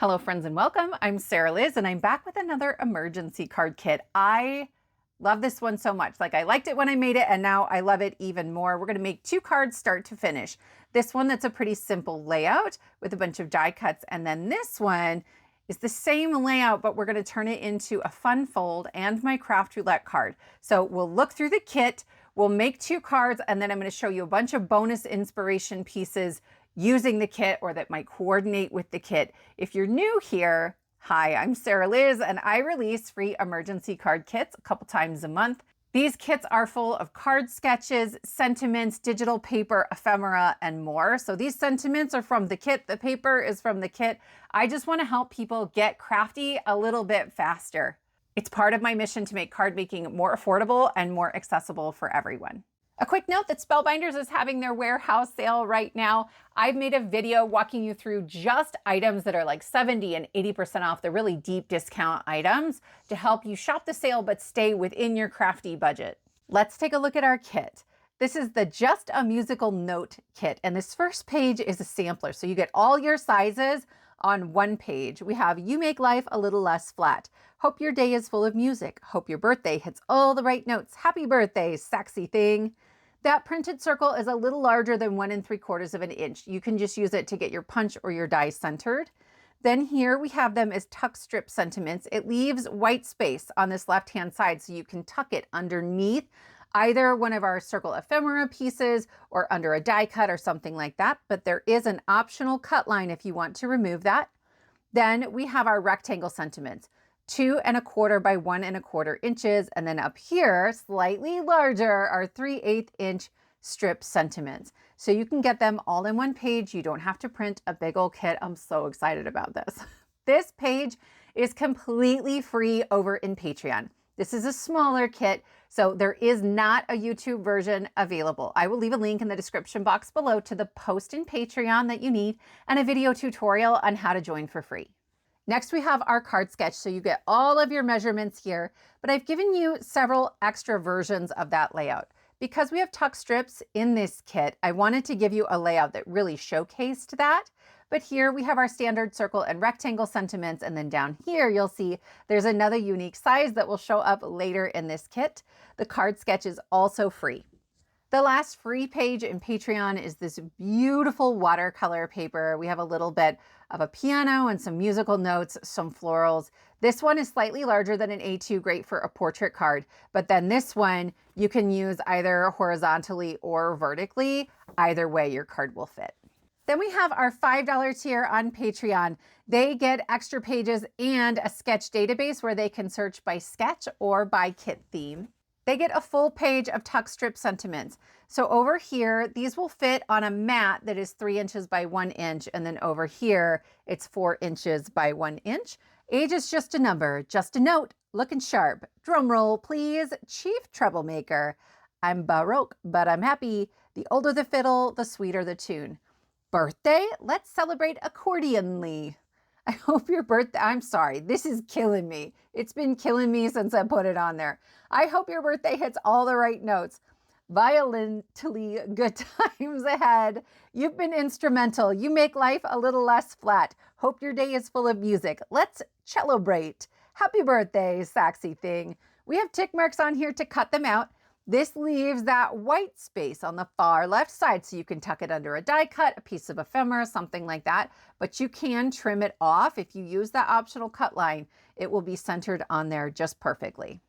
Hello friends and welcome. I'm Sarah Liz and I'm back with another emergency card kit. I love this one so much. Like I liked it when I made it and now I love it even more. We're going to make 2 cards start to finish. This one that's a pretty simple layout with a bunch of die cuts, and then this one is the same layout but we're going to turn it into a fun fold and my craft roulette card. So we'll look through the kit, we'll make 2 cards, and then I'm going to show you a bunch of bonus inspiration pieces using the kit or that might coordinate with the kit. If you're new here, hi, I'm Sarah Liz and I release free emergency card kits a couple times a month. These kits are full of card sketches, sentiments, digital paper, ephemera, and more. So these sentiments are from the kit, the paper is from the kit. I just want to help people get crafty a little bit faster. It's part of my mission to make card making more affordable and more accessible for everyone. A quick note that Spellbinders is having their warehouse sale right now. I've made a video walking you through just items that are like 70 and 80% off, the really deep discount items, to help you shop the sale but stay within your crafty budget. Let's take a look at our kit. This is the Just a Musical Note kit, and this first page is a sampler, so you get all your sizes on one page. We have You Make Life a Little Less Flat. Hope your day is full of music. Hope your birthday hits all the right notes. Happy birthday, sexy thing. That printed circle is a little larger than 1 3/4 of an inch. You can just use it to get your punch or your die centered. Then here we have them as tuck strip sentiments. It leaves white space on this left-hand side so you can tuck it underneath either one of our circle ephemera pieces or under a die cut or something like that. But there is an optional cut line if you want to remove that. Then we have our rectangle sentiments. 2 1/4 by 1 1/4 inches. And then up here, slightly larger, are 3/8 inch strip sentiments. So you can get them all in one page. You don't have to print a big old kit. I'm so excited about this. This page is completely free over in Patreon. This is a smaller kit, so there is not a YouTube version available. I will leave a link in the description box below to the post in Patreon that you need and a video tutorial on how to join for free. Next, we have our card sketch, so you get all of your measurements here, but I've given you several extra versions of that layout. Because we have tuck strips in this kit, I wanted to give you a layout that really showcased that. But here we have our standard circle and rectangle sentiments, and then down here you'll see there's another unique size that will show up later in this kit. The card sketch is also free. The last free page in Patreon is this beautiful watercolor paper. We have a little bit of a piano and some musical notes, some florals. This one is slightly larger than an A2, great for a portrait card. But then this one, you can use either horizontally or vertically. Either way, your card will fit. Then we have our $5 tier on Patreon. They get extra pages and a sketch database where they can search by sketch or by kit theme. They get a full page of tuck strip sentiments. So over here, these will fit on a mat that is 3 inches by 1 inch. And then over here, it's 4 inches by 1 inch. Age is just a number, just a note, looking sharp. Drum roll, please. Chief Troublemaker. I'm Baroque, but I'm happy. The older the fiddle, the sweeter the tune. Birthday? Let's celebrate accordionly. I hope your birthday, I'm sorry, this is killing me. It's been killing me since I put it on there. I hope your birthday hits all the right notes. Violently good times ahead. You've been instrumental. You make life a little less flat. Hope your day is full of music. Let's celebrate. Happy birthday, sexy thing. We have tick marks on here to cut them out. This leaves that white space on the far left side so you can tuck it under a die cut, a piece of ephemera, something like that. But you can trim it off. If you use that optional cut line, it will be centered on there just perfectly.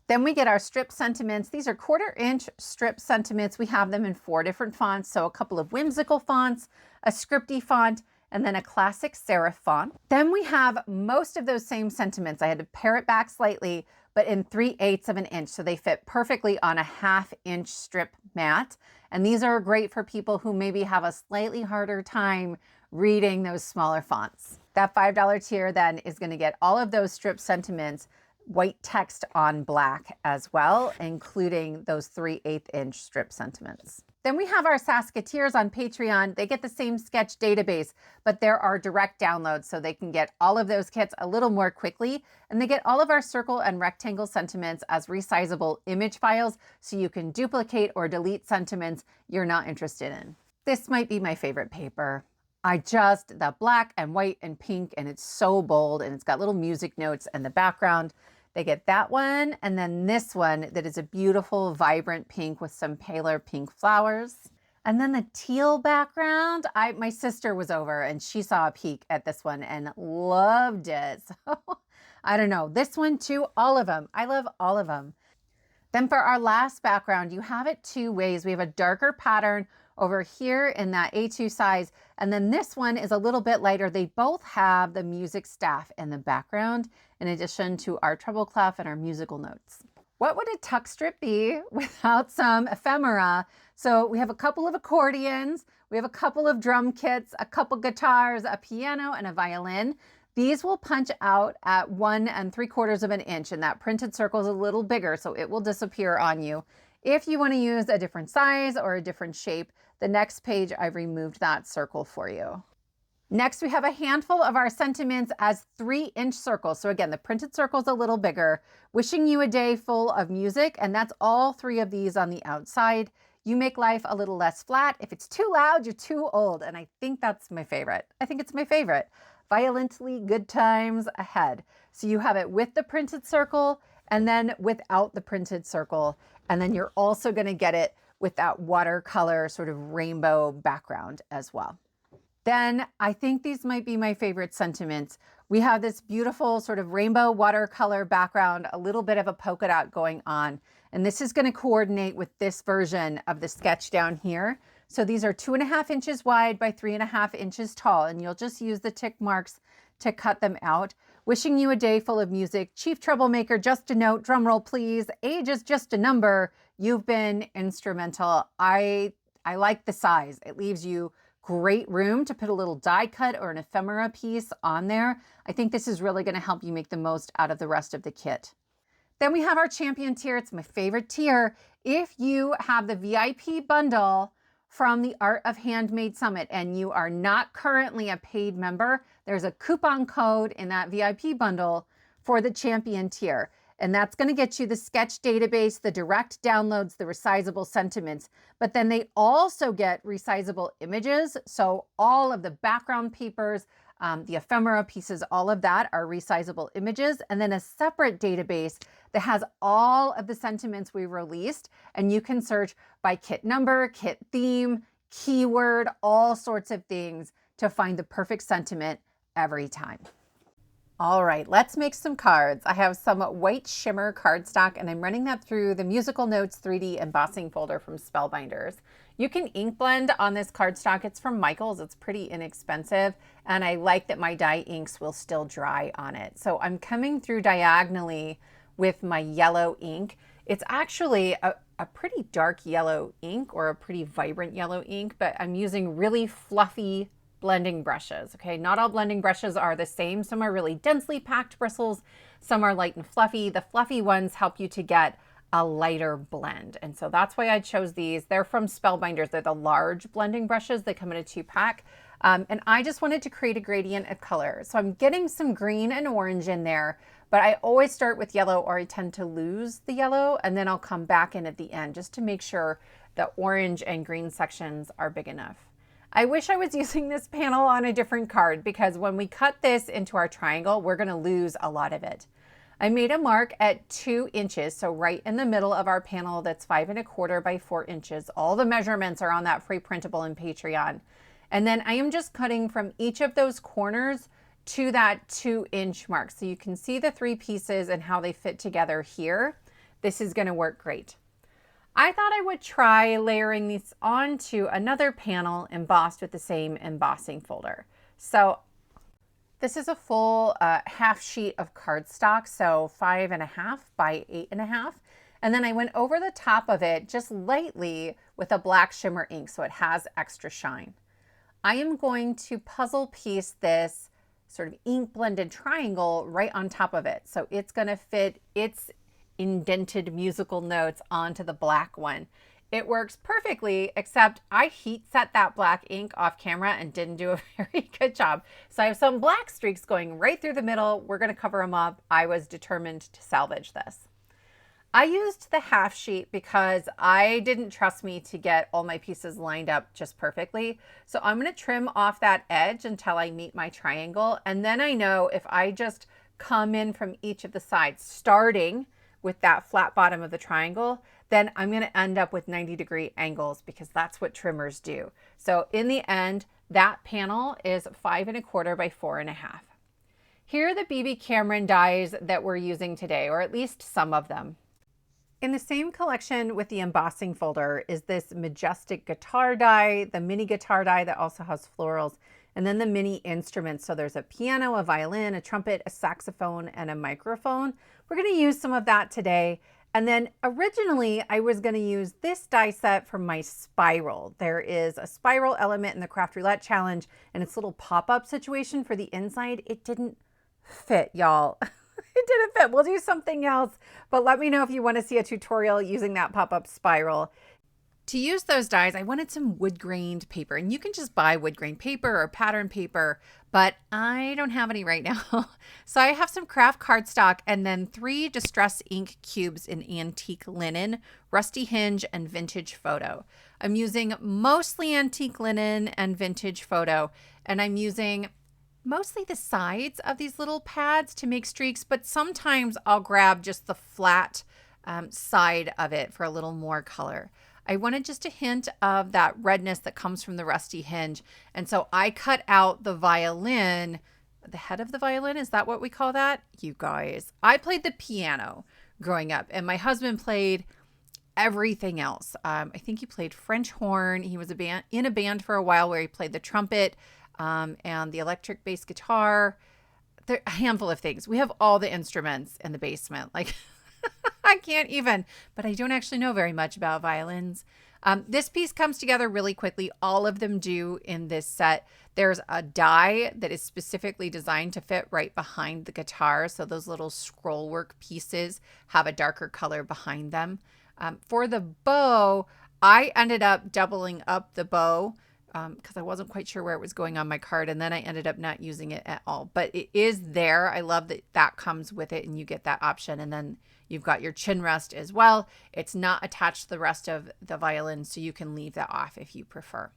Then we get our strip sentiments. These are 1/4 inch strip sentiments. We have them in 4 different fonts. So a couple of whimsical fonts, a scripty font, and then a classic serif font. Then we have most of those same sentiments. I had to pare it back slightly, but in 3/8 of an inch. So they fit perfectly on a 1/2 inch strip mat. And these are great for people who maybe have a slightly harder time reading those smaller fonts. That $5 tier then is going to get all of those strip sentiments, white text on black as well, including those 3/8 inch strip sentiments. Then we have our Saskatiers on Patreon. They get the same sketch database, but there are direct downloads so they can get all of those kits a little more quickly. And they get all of our circle and rectangle sentiments as resizable image files so you can duplicate or delete sentiments you're not interested in. This might be my favorite paper. The black and white and pink, and it's so bold, and it's got little music notes in the background. They get that one, and then this one that is a beautiful, vibrant pink with some paler pink flowers. And then the teal background, my sister was over and she saw a peek at this one and loved it. So I don't know, this one too, all of them. I love all of them. Then for our last background, you have it two ways. We have a darker pattern over here in that A2 size, and then this one is a little bit lighter. They both have the music staff in the background, in addition to our treble clef and our musical notes. What would a tuck strip be without some ephemera? So we have a couple of accordions, we have a couple of drum kits, a couple guitars, a piano, and a violin. These will punch out at 1 3/4 inch, and that printed circle is a little bigger, so it will disappear on you. If you want to use a different size or a different shape, the next page I've removed that circle for you. Next, we have a handful of our sentiments as 3-inch circles. So again, the printed circle is a little bigger. Wishing you a day full of music, and that's all 3 of these on the outside. You make life a little less flat. If it's too loud, you're too old. And I think that's my favorite. I think it's my favorite. Violently good times ahead. So you have it with the printed circle and then without the printed circle. And then you're also going to get it with that watercolor sort of rainbow background as well. Then I think these might be my favorite sentiments. We have this beautiful sort of rainbow watercolor background, a little bit of a polka dot going on. And this is going to coordinate with this version of the sketch down here. So these are 2.5 inches wide by 3.5 inches tall, and you'll just use the tick marks to cut them out. Wishing you a day full of music. Chief Troublemaker, just a note, drum roll please. Age is just a number. You've been instrumental. I like the size. It leaves you great room to put a little die cut or an ephemera piece on there. I think this is really going to help you make the most out of the rest of the kit. Then we have our champion tier. It's my favorite tier. If you have the VIP bundle from the Art of Handmade Summit and you are not currently a paid member, there's a coupon code in that VIP bundle for the champion tier. And that's going to get you the sketch database, the direct downloads, the resizable sentiments. But then they also get resizable images. So all of the background papers, the ephemera pieces, all of that are resizable images. And then a separate database that has all of the sentiments we released. And you can search by kit number, kit theme, keyword, all sorts of things to find the perfect sentiment every time. All right, let's make some cards. I have some white shimmer cardstock and I'm running that through the Musical Notes 3D embossing folder from Spellbinders. You can ink blend on this cardstock. It's from Michaels. It's pretty inexpensive. And I like that my dye inks will still dry on it. So I'm coming through diagonally with my yellow ink. It's actually a pretty dark yellow ink or a pretty vibrant yellow ink, but I'm using really fluffy blending brushes. Okay, not all blending brushes are the same. Some are really densely packed bristles, some are light and fluffy. The fluffy ones help you to get a lighter blend, and so that's why I chose these. They're from Spellbinders. They're the large blending brushes. They come in a 2-pack, and I just wanted to create a gradient of color. So I'm getting some green and orange in there, but I always start with yellow or I tend to lose the yellow, and then I'll come back in at the end just to make sure the orange and green sections are big enough. I wish I was using this panel on a different card because when we cut this into our triangle, we're going to lose a lot of it. I made a mark at 2 inches, so right in the middle of our panel that's 5 1/4 by 4 inches. All the measurements are on that free printable in Patreon. And then I am just cutting from each of those corners to that 2-inch mark. So you can see the 3 pieces and how they fit together here. This is going to work great. I thought I would try layering these onto another panel embossed with the same embossing folder. So this is a full half sheet of cardstock, so 5 1/2 by 8 1/2. And then I went over the top of it just lightly with a black shimmer ink so it has extra shine. I am going to puzzle piece this sort of ink blended triangle right on top of it. So it's going to fit its indented musical notes onto the black one. It works perfectly, except I heat set that black ink off camera and didn't do a very good job. So I have some black streaks going right through the middle. We're going to cover them up. I was determined to salvage this. I used the half sheet because I didn't trust me to get all my pieces lined up just perfectly. So I'm going to trim off that edge until I meet my triangle. And then I know if I just come in from each of the sides, starting with that flat bottom of the triangle, then I'm going to end up with 90-degree angles because that's what trimmers do. So in the end, that panel is 5 1/4 by 4 1/2. Here are the Bibi Cameron dies that we're using today, or at least some of them. In the same collection with the embossing folder is this Majestic Guitar die, the mini guitar die that also has florals, and then the mini instruments. So there's a piano, a violin, a trumpet, a saxophone, and a microphone. We're going to use some of that today. And then originally I was going to use this die set for my spiral. There is a spiral element in the Craft Roulette Challenge, and it's a little pop-up situation for the inside. It didn't fit, y'all. It didn't fit. We'll do something else, but let me know if you want to see a tutorial using that pop-up spiral. To use those dies, I wanted some wood grained paper, and you can just buy wood grain paper or pattern paper, but I don't have any right now. So I have some craft cardstock and then 3 distress ink cubes in antique linen, rusty hinge, and vintage photo. I'm using mostly antique linen and vintage photo, and I'm using mostly the sides of these little pads to make streaks, but sometimes I'll grab just the flat side of it for a little more color. I wanted just a hint of that redness that comes from the rusty hinge. And so I cut out the violin, the head of the violin. Is that what we call that? You guys, I played the piano growing up, and my husband played everything else. I think he played French horn. He was in a band for a while where he played the trumpet, and the electric bass guitar. There a handful of things. We have all the instruments in the basement. Like I can't even, but I don't actually know very much about violins. This piece comes together really quickly. All of them do in this set. There's a die that is specifically designed to fit right behind the guitar. So those little scroll work pieces have a darker color behind them. For the bow, I ended up doubling up the bow because I wasn't quite sure where it was going on my card, and then I ended up not using it at all. But it is there. I love that that comes with it, and you get that option. And then you've got your chin rest as well. It's not attached to the rest of the violin, so you can leave that off if you prefer.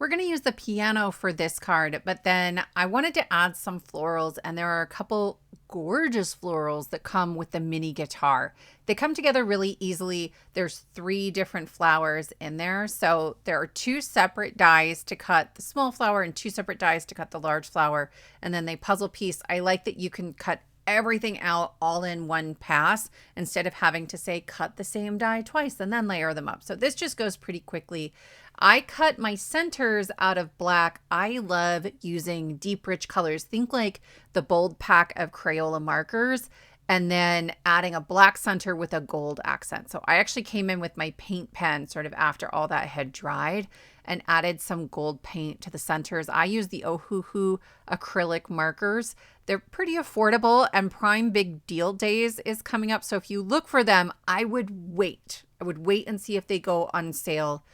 We're going to use the piano for this card, but then I wanted to add some florals, and there are a couple gorgeous florals that come with the mini guitar. They come together really easily. There's 3 different flowers in there. So there are 2 separate dies to cut the small flower and 2 separate dies to cut the large flower. And then they puzzle piece. I like that you can cut everything out all in one pass instead of having to say cut the same die twice and then layer them up. So this just goes pretty quickly. I cut my centers out of black. I love using deep, rich colors. Think like the bold pack of Crayola markers and then adding a black center with a gold accent. So I actually came in with my paint pen sort of after all that had dried and added some gold paint to the centers. I use the Ohuhu acrylic markers. They're pretty affordable, and Prime Big Deal Days is coming up. So if you look for them, I would wait. I would wait and see if they go on sale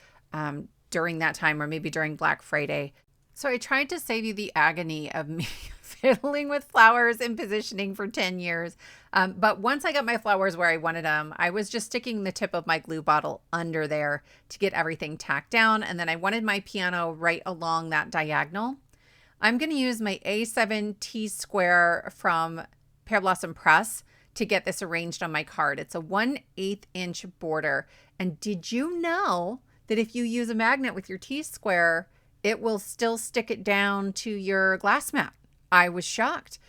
during that time, or maybe during Black Friday. So I tried to save you the agony of me fiddling with flowers and positioning for 10 years. But once I got my flowers where I wanted them, I was just sticking the tip of my glue bottle under there to get everything tacked down. And then I wanted my piano right along that diagonal. I'm going to use my A7 T-square from Pear Blossom Press to get this arranged on my card. It's a 1/8 inch border. And did you know that if you use a magnet with your T-square, it will still stick it down to your glass mat? I was shocked.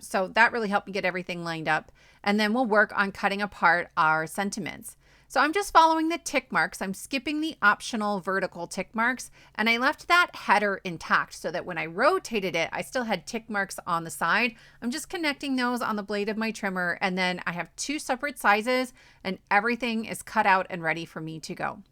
So that really helped me get everything lined up. And then we'll work on cutting apart our sentiments. So I'm just following the tick marks. I'm skipping the optional vertical tick marks, and I left that header intact so that when I rotated it, I still had tick marks on the side. I'm just connecting those on the blade of my trimmer, and then I have 2 separate sizes, and everything is cut out and ready for me to go.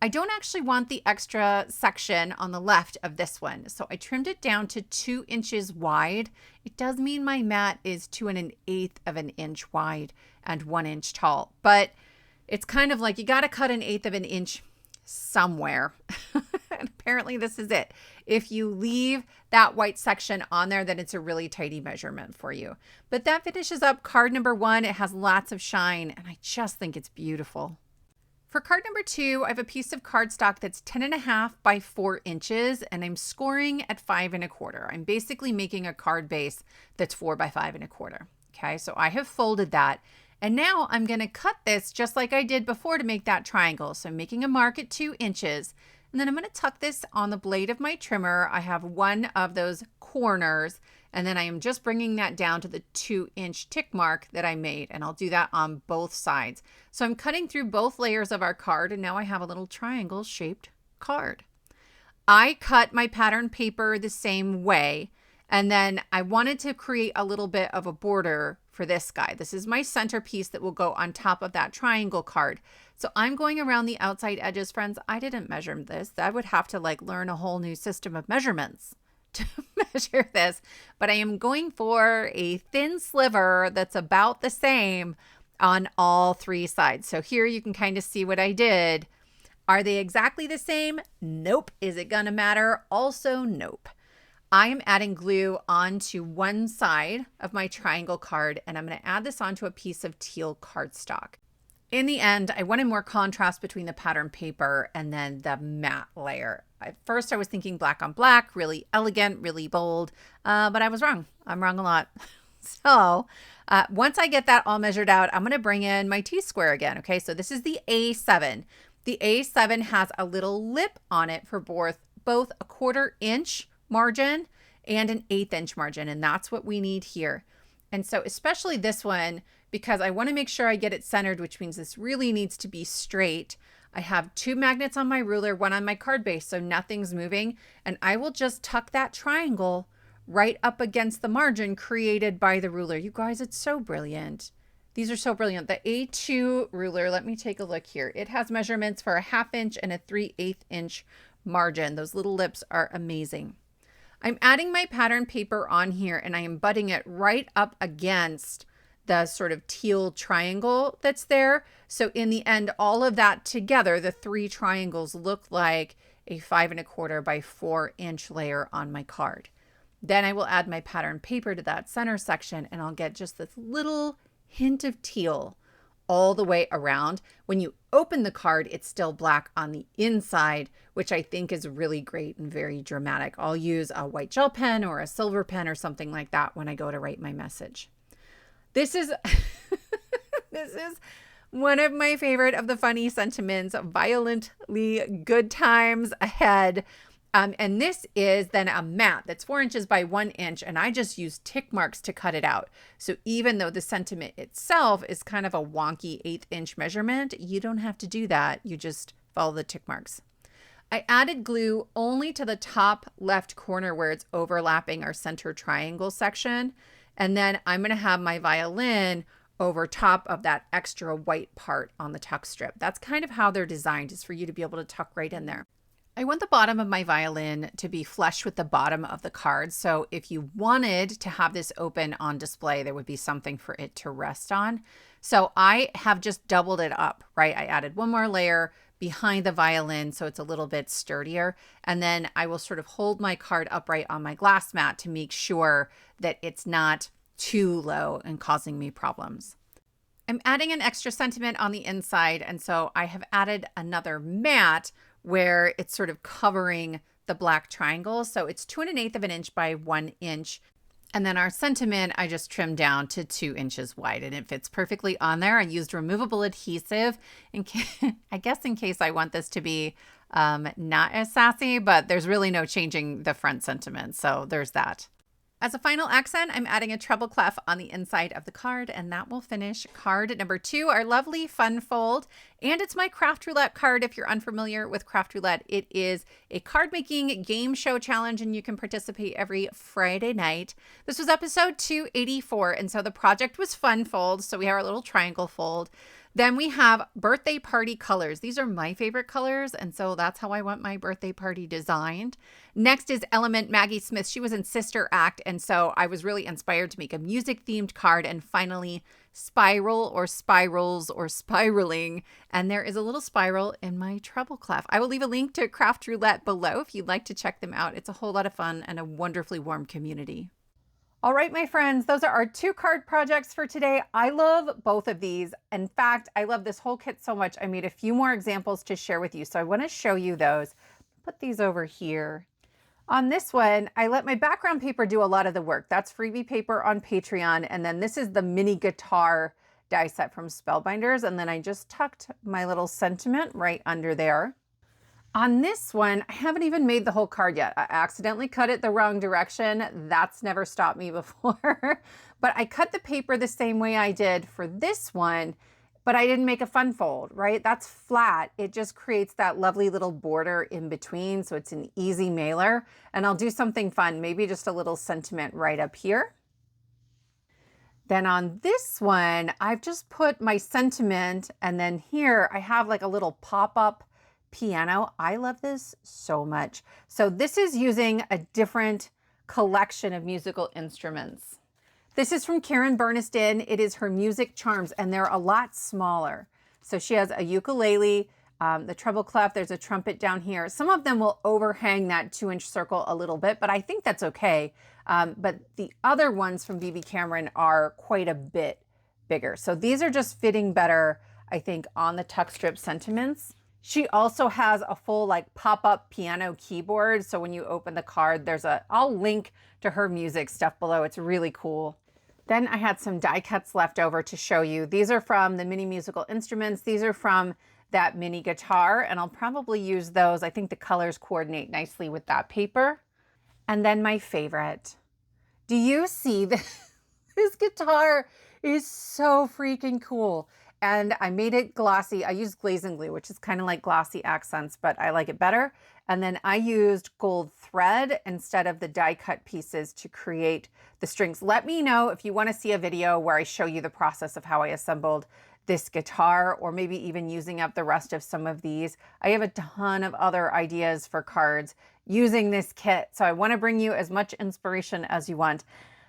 I don't actually want the extra section on the left of this one, so I trimmed it down to 2 inches wide. It does mean my mat is 2 1/8 of an inch wide and 1 inch tall, but it's kind of like you got to cut 1/8 of an inch somewhere. And apparently this is it. If you leave that white section on there, then it's a really tidy measurement for you. But that finishes up card number 1. It has lots of shine, and I just think it's beautiful. For card number 2, I have a piece of cardstock that's 10.5 by 4 inches, and I'm scoring at 5 1/4. I'm basically making a card base that's 4 by 5 1/4. Okay, so I have folded that, and now I'm going to cut this just like I did before to make that triangle. So I'm making a mark at 2 inches, and then I'm going to tuck this on the blade of my trimmer. I have one of those corners, and then I am just bringing that down to the 2-inch tick mark that I made, and I'll do that on both sides. So I'm cutting through both layers of our card, and now I have a little triangle shaped card. I cut my pattern paper the same way, and then I wanted to create a little bit of a border for this guy. This is my centerpiece that will go on top of that triangle card. So I'm going around the outside edges, friends. I didn't measure this. I would have to learn a whole new system of measurements to measure this, but I am going for a thin sliver that's about the same on all 3 sides. So here you can kind of see what I did. Are they exactly the same? Nope. Is it gonna matter? Also, nope. I am adding glue onto one side of my triangle card, and I'm going to add this onto a piece of teal cardstock. In the end, I wanted more contrast between the pattern paper and then the matte layer. At first, I was thinking black on black, really elegant, really bold, but I was wrong. I'm wrong a lot. So once I get that all measured out, I'm going to bring in my T-square again. Okay, so this is the A7. The A7 has a little lip on it for both a 1/4 inch margin and an 1/8 inch margin, and that's what we need here. And so especially this one, because I want to make sure I get it centered, which means this really needs to be straight. I have 2 magnets on my ruler, one on my card base, so nothing's moving, and I will just tuck that triangle right up against the margin created by the ruler. You guys, it's so brilliant. These are so brilliant. The A2 ruler, let me take a look here. It has measurements for a 1/2 inch and a 3/8 inch margin. Those little lips are amazing. I'm adding my pattern paper on here, and I am butting it right up against the sort of teal triangle that's there. So in the end, all of that together, the 3 triangles look like a 5 1/4 by 4 inch layer on my card. Then I will add my pattern paper to that center section, and I'll get just this little hint of teal all the way around. When you open the card, it's still black on the inside, which I think is really great and very dramatic. I'll use a white gel pen or a silver pen or something like that when I go to write my message. This is this is one of my favorite of the funny sentiments, violently good times ahead. And this is then a mat that's 4 inches by 1 inch, and I just use tick marks to cut it out. So even though the sentiment itself is kind of a wonky 1/8 inch measurement, you don't have to do that. You just follow the tick marks. I added glue only to the top left corner where it's overlapping our center triangle section. And then I'm going to have my violin over top of that extra white part on the tuck strip. That's kind of how they're designed, is for you to be able to tuck right in there. I want the bottom of my violin to be flush with the bottom of the card. So if you wanted to have this open on display, there would be something for it to rest on. So I have just doubled it up, right? I added one more layer behind the violin so it's a little bit sturdier. And then I will sort of hold my card upright on my glass mat to make sure that it's not too low and causing me problems. I'm adding an extra sentiment on the inside, and so I have added another mat where it's sort of covering the black triangle. So it's 2 1/8 inch by 1 inch. And then our sentiment, I just trimmed down to 2 inches wide, and it fits perfectly on there. I used removable adhesive, I guess in case I want this to be not as sassy, but there's really no changing the front sentiment. So there's that. As a final accent, I'm adding a treble clef on the inside of the card, and that will finish card number 2, our lovely fun fold. And it's my craft roulette card. If you're unfamiliar with craft roulette, it is a card making game show challenge, and you can participate every Friday night. This was episode 284, and so the project was fun fold. So we have our little triangle fold. Then we have birthday party colors. These are my favorite colors, and so that's how I want my birthday party designed. Next is Element Maggie Smith. She was in Sister Act, and so I was really inspired to make a music-themed card. And finally, Spiral or Spirals or Spiraling, and there is a little spiral in my treble clef. I will leave a link to Craft Roulette below if you'd like to check them out. It's a whole lot of fun and a wonderfully warm community. All right, my friends, those are our 2 card projects for today. I love both of these. In fact, I love this whole kit so much. I made a few more examples to share with you. So I want to show you those. Put these over here. On this one, I let my background paper do a lot of the work. That's freebie paper on Patreon. And then this is the mini guitar die set from Spellbinders. And then I just tucked my little sentiment right under there. On this one, I haven't even made the whole card yet. I accidentally cut it the wrong direction. That's never stopped me before. But I cut the paper the same way I did for this one, but I didn't make a fun fold, right? That's flat. It just creates that lovely little border in between, so it's an easy mailer. And I'll do something fun, maybe just a little sentiment right up here. Then on this one, I've just put my sentiment, and then here I have like a little pop-up piano. I love this so much. So this is using a different collection of musical instruments. This is from Karen Buriston. It is her Music Charms, and they're a lot smaller. So she has a ukulele, the treble clef, there's a trumpet down here. Some of them will overhang that 2-inch circle a little bit, but I think that's okay. But the other ones from Bibi Cameron are quite a bit bigger. So these are just fitting better, I think, on the tuck strip sentiments. She also has a full like pop-up piano keyboard. So when you open the card, I'll link to her music stuff below. It's really cool. Then I had some die cuts left over to show you. These are from the mini musical instruments. These are from that mini guitar, and I'll probably use those. I think the colors coordinate nicely with that paper. And then my favorite. Do you see this? This guitar is so freaking cool. And I made it glossy. I used Glaze N Glue, which is kind of like glossy accents, but I like it better. And then I used gold thread instead of the die cut pieces to create the strings. Let me know if you want to see a video where I show you the process of how I assembled this guitar, or maybe even using up the rest of some of these. I have a ton of other ideas for cards using this kit. So I want to bring you as much inspiration as you want.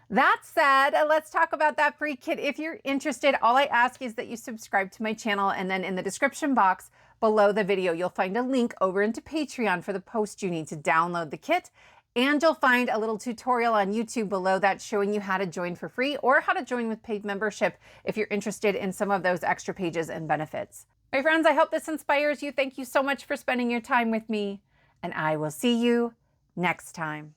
That said, let's talk about that free kit. If you're interested, all I ask is that you subscribe to my channel, and then in the description box below the video, you'll find a link over into Patreon for the post you need to download the kit. And you'll find a little tutorial on YouTube below that showing you how to join for free or how to join with paid membership if you're interested in some of those extra pages and benefits. My friends, I hope this inspires you. Thank you so much for spending your time with me, and I will see you next time.